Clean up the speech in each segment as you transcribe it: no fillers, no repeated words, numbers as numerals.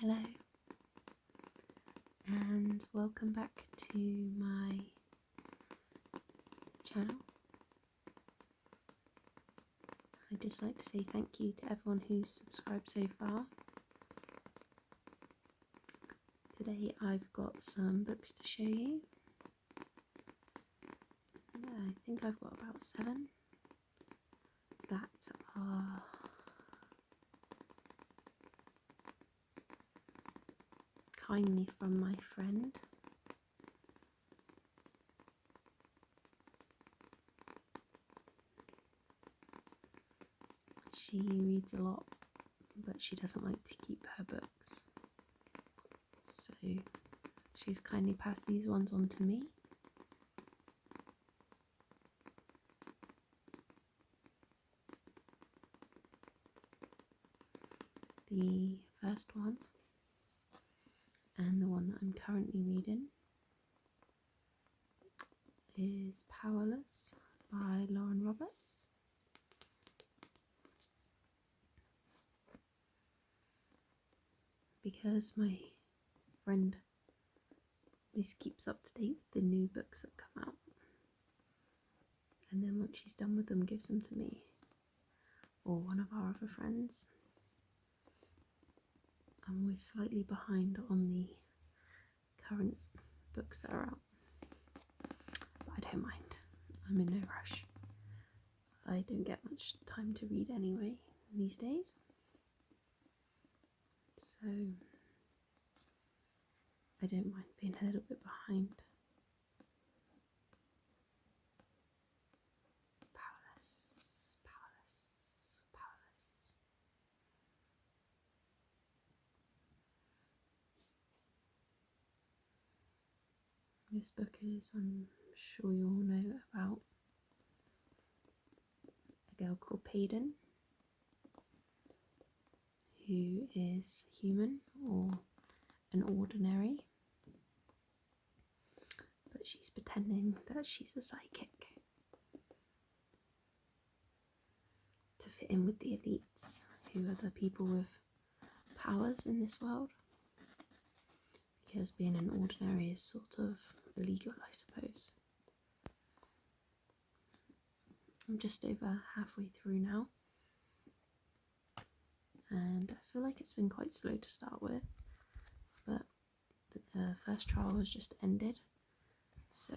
Hello and welcome back to my channel. I'd just like to say thank you to everyone who's subscribed so far. Today I've got some books to show you. I think I've got about 7 that are kindly from my friend. She reads a lot, but she doesn't like to keep her books, so she's kindly passed these ones on to me. The first one, and the one that I'm currently reading, is Powerless by Lauren Roberts. Because my friend always keeps up to date with the new books that come out, and then once she's done with them gives them to me or one of our other friends. I'm always slightly behind on the current books that are out, but I don't mind. I'm in no rush. I don't get much time to read anyway these days, so I don't mind being a little bit behind. Powerless, powerless, powerless. This book is, I'm sure you all know about a girl called Payden, who is human or an ordinary, but she's pretending that she's a psychic to fit in with the elites, who are the people with powers in this world, because being an ordinary is sort of illegal, I suppose. I'm just over halfway through now, and I feel like it's been quite slow to start with, but the first trial has just ended, so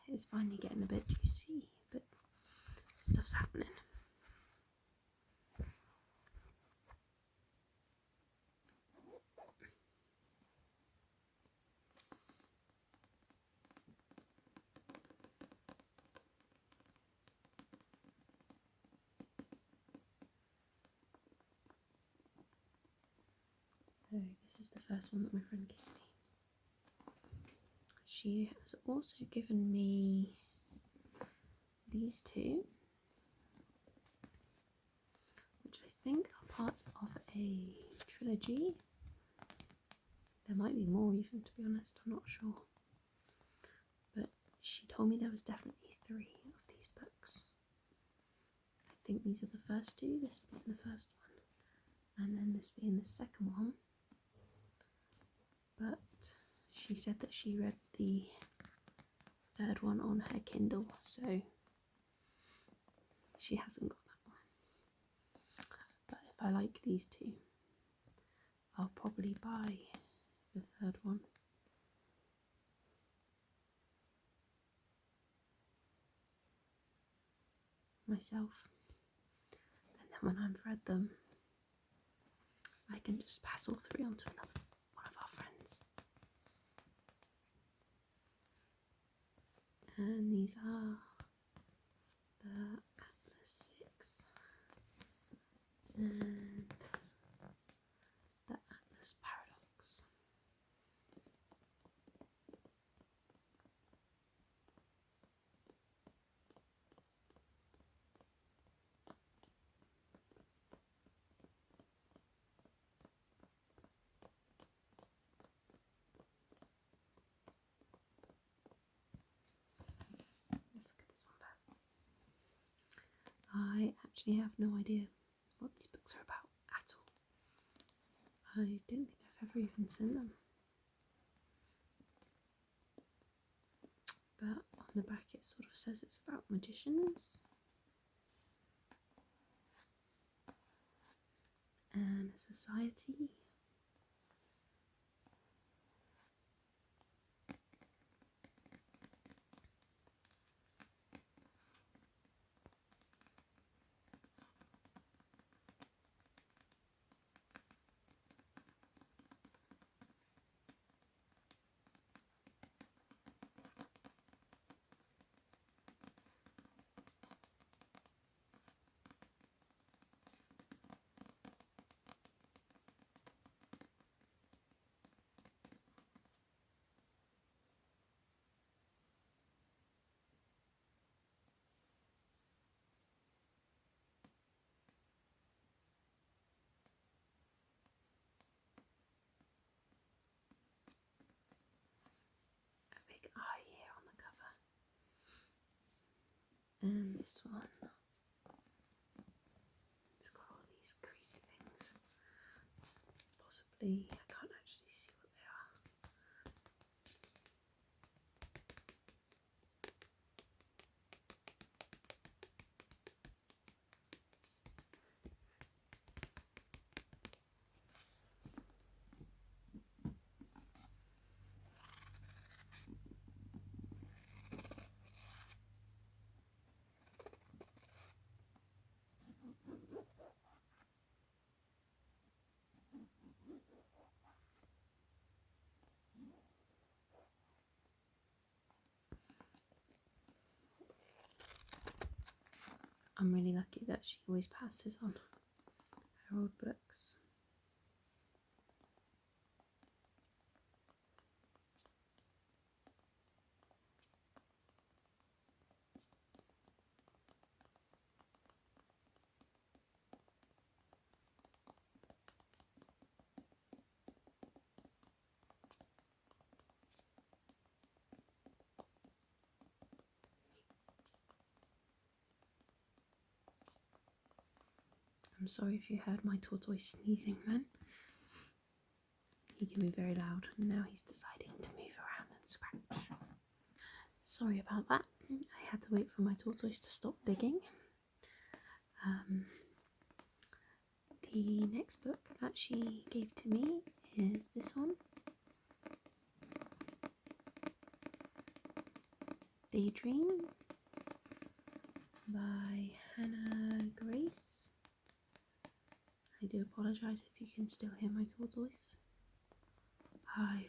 it's finally getting a bit juicy, but stuff's happening. So this is the first one that my friend gave me. She has also given me these two, which I think are part of a trilogy. There might be more even, to be honest, I'm not sure. But she told me there was definitely 3 of these books. I think these are the first 2, this being the first one, and then this being the second one. But she said that she read the third one on her Kindle, so she hasn't got that one. But if I like these 2, I'll probably buy the third one. Myself, and then when I've read them, I can just pass all 3 on to another one of our friends. And these are the Atlas 6 and the Atlas Paradox. Let's look at this one first. I actually have no idea what these books are about at all. I don't think I've ever even sent them. But on the back it sort of says it's about magicians and a society. Big eye here on the cover, and this one, it's got all these crazy things. Possibly, I can't actually see what they are. I'm really lucky that she always passes on her old books. I'm sorry if you heard my tortoise sneezing then. He can be very loud, and now he's deciding to move around and scratch. Sorry about that. I had to wait for my tortoise to stop digging. The next book that she gave to me is this one, Daydream by Hannah Grace. I do apologise if you can still hear my tortoise. I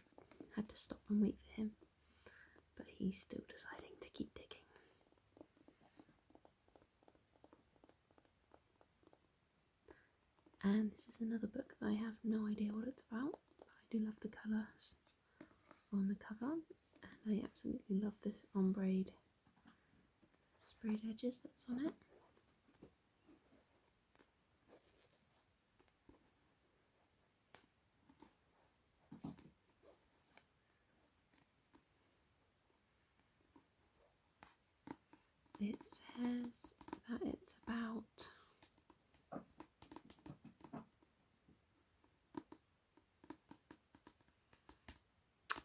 had to stop and wait for him, but he's still deciding to keep digging. And this is another book that I have no idea what it's about, but I do love the colours on the cover, and I absolutely love this ombre sprayed edges that's on it. It says that it's about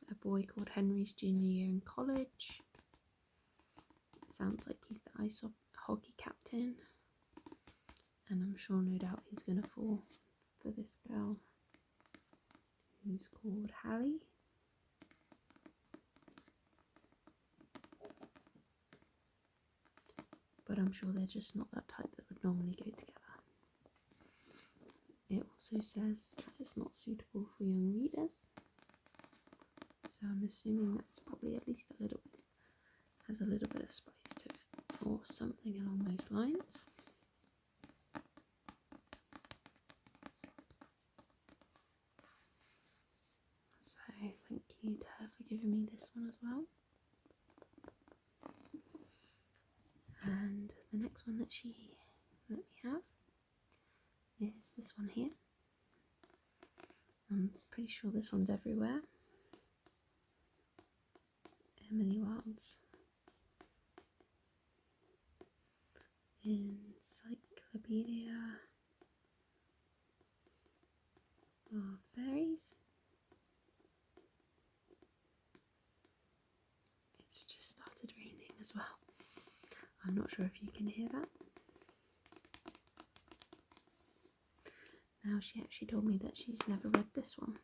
a boy called Henry's junior year in college. It sounds like he's the ice hockey captain, and I'm sure no doubt he's going to fall for this girl who's called Hallie. But I'm sure they're just not that type that would normally go together. It also says that it's not suitable for young readers, so I'm assuming that's probably at least a little bit, has a little bit of spice to it, or something along those lines. So thank you to her for giving me this one as well. And the next one that she let me have is this one here. I'm pretty sure this one's everywhere. Emily Wilde's Encyclopedia of Fairies. It's just started raining as well. I'm not sure if you can hear that. Now, she actually told me that she's never read this one,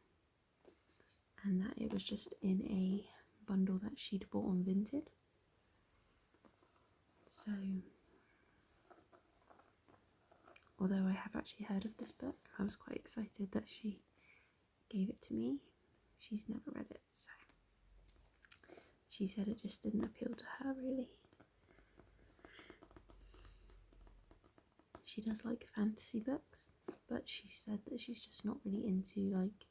and that it was just in a bundle that she'd bought on Vinted. So, although I have actually heard of this book, I was quite excited that she gave it to me. She's never read it, so she said it just didn't appeal to her really. She does like fantasy books, but she said that she's just not really into like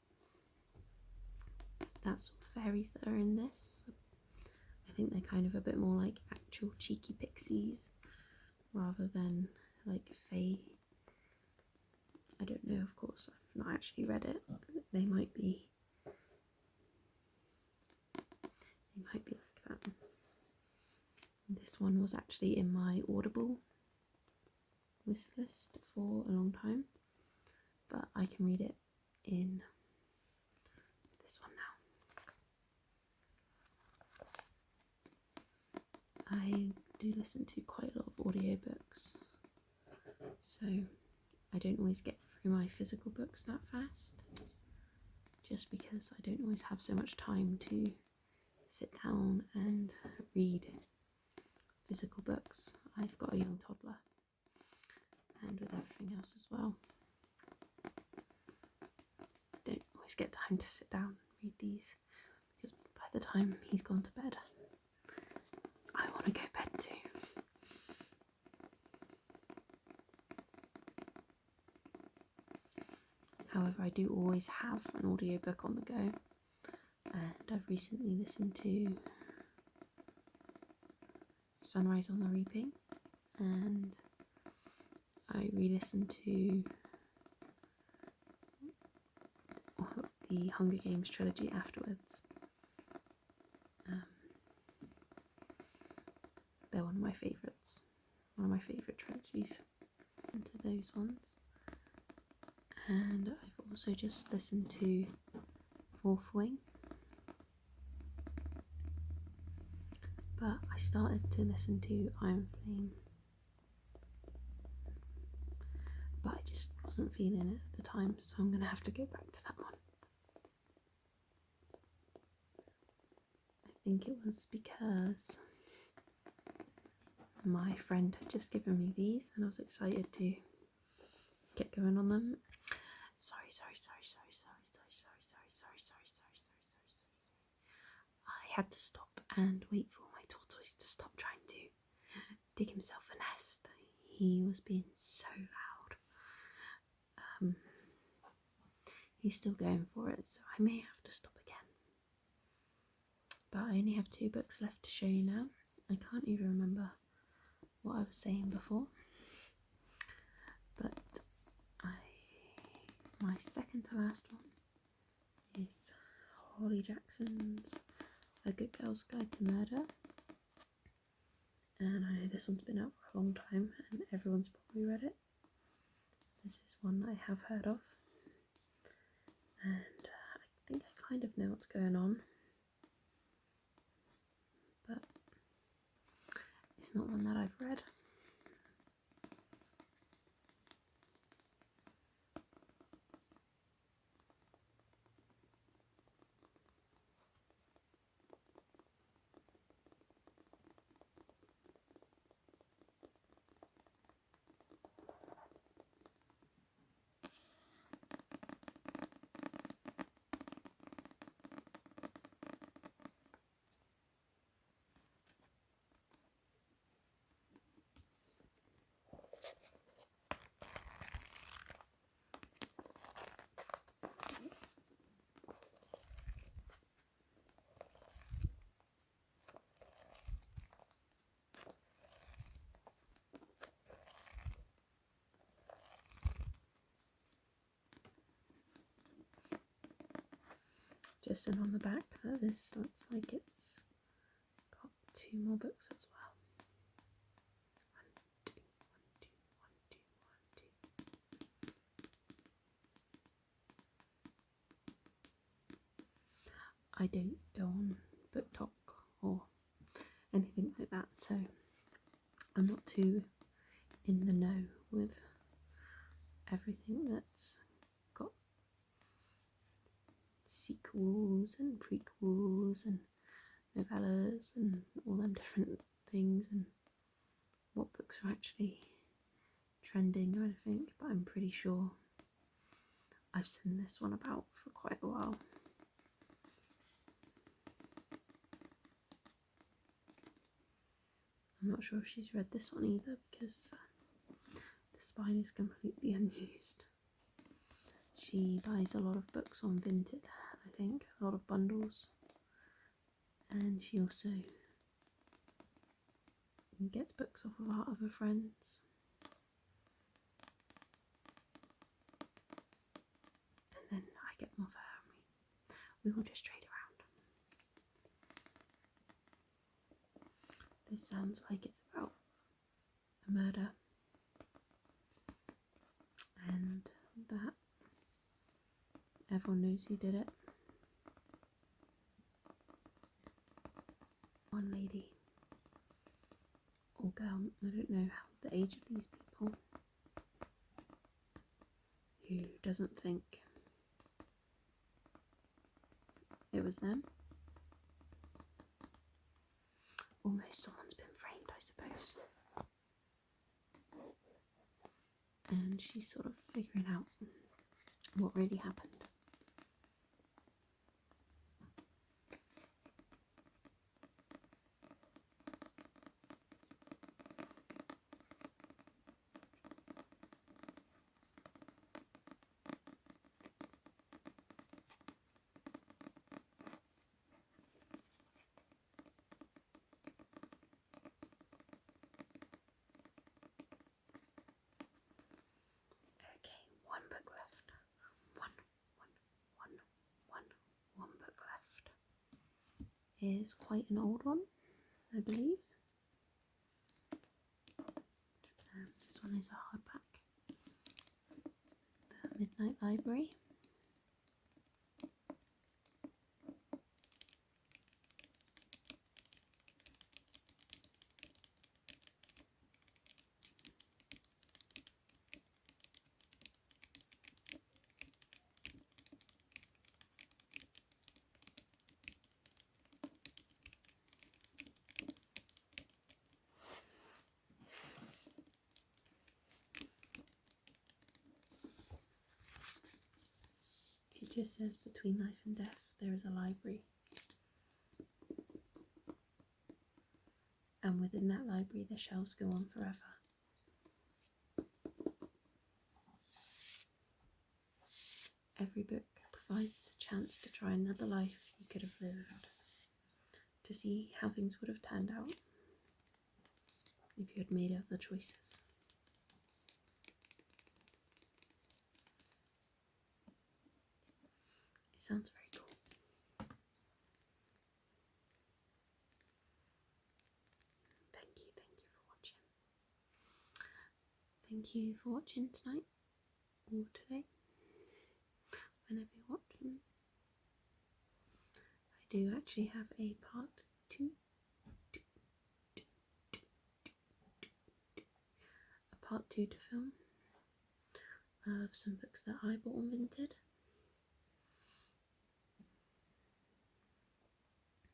that sort of fairies that are in this. I think they're kind of a bit more like actual cheeky pixies rather than like fae. I don't know, of course, I've not actually read it. They might be like that. This one was actually in my Audible wish list for a long time, but I can read it in this one now. I do listen to quite a lot of audiobooks, so I don't always get through my physical books that fast, just because I don't always have so much time to sit down and read physical books. I've got a young toddler, and with everything else as well, don't always get time to sit down and read these, because by the time he's gone to bed, I want to go to bed too. However, I do always have an audiobook on the go, and I've recently listened to Sunrise on the Reaping, and I re-listened to the Hunger Games trilogy afterwards. They're one of my favourites, one of my favourite trilogies, into those ones. And I've also just listened to Fourth Wing, but I started to listen to Iron Flame, but I just wasn't feeling it at the time, so I'm going to have to go back to that one. I think it was because my friend had just given me these and I was excited to get going on them. Sorry. I had to stop and wait for my tortoise to stop trying to dig himself a nest. He was being so loud. He's still going for it, so I may have to stop again. But I only have 2 books left to show you now. I can't even remember what I was saying before. But my second to last one is Holly Jackson's A Good Girl's Guide to Murder. And I know this one's been out for a long time and everyone's probably read it. This is one that I have heard of. And I think I kind of know what's going on. But it's not one that I've read. Just on the back that this looks like it's got 2 more books as well. 1, 2, 1, 2, 1, 2. I don't go on BookTok or I'm not too in the know with everything that's got sequels and prequels and novellas and all them different things, and what books are actually trending or anything, but I'm pretty sure I've seen this one about for quite a while. I'm not sure if she's read this one either, because the spine is completely unused. She buys a lot of books on Vinted, I think, a lot of bundles, and she also gets books off of our other friends. And then I get them off her, and we all just trade around. This sounds like it's about a murder, and that everyone knows who did it. One lady or girl, I don't know how the age of these people, who doesn't think it was them. Almost someone's been framed, I suppose. And she's sort of figuring out what really happened. One book left. One book left. Is quite an old one, I believe. This one is a hardback. The Midnight Library. It just says between life and death there is a library, and within that library the shelves go on forever. Every book provides a chance to try another life you could have lived, to see how things would have turned out if you had made other choices. It sounds very cool. Thank you for watching. Thank you for watching tonight, or today, whenever you're watching. I do actually have a part 2. A part 2 to film of some books that I bought on Vinted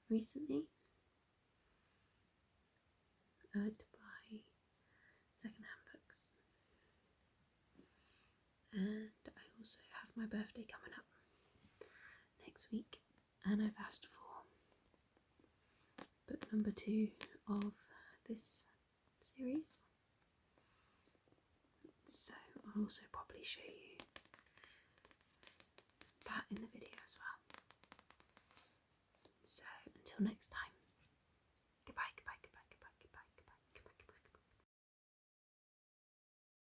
recently. I like to buy second-hand books, and I also have my birthday coming up next week, and I've asked for book number 2 of this series, so I'll also probably show you that in the video as well. So until next time.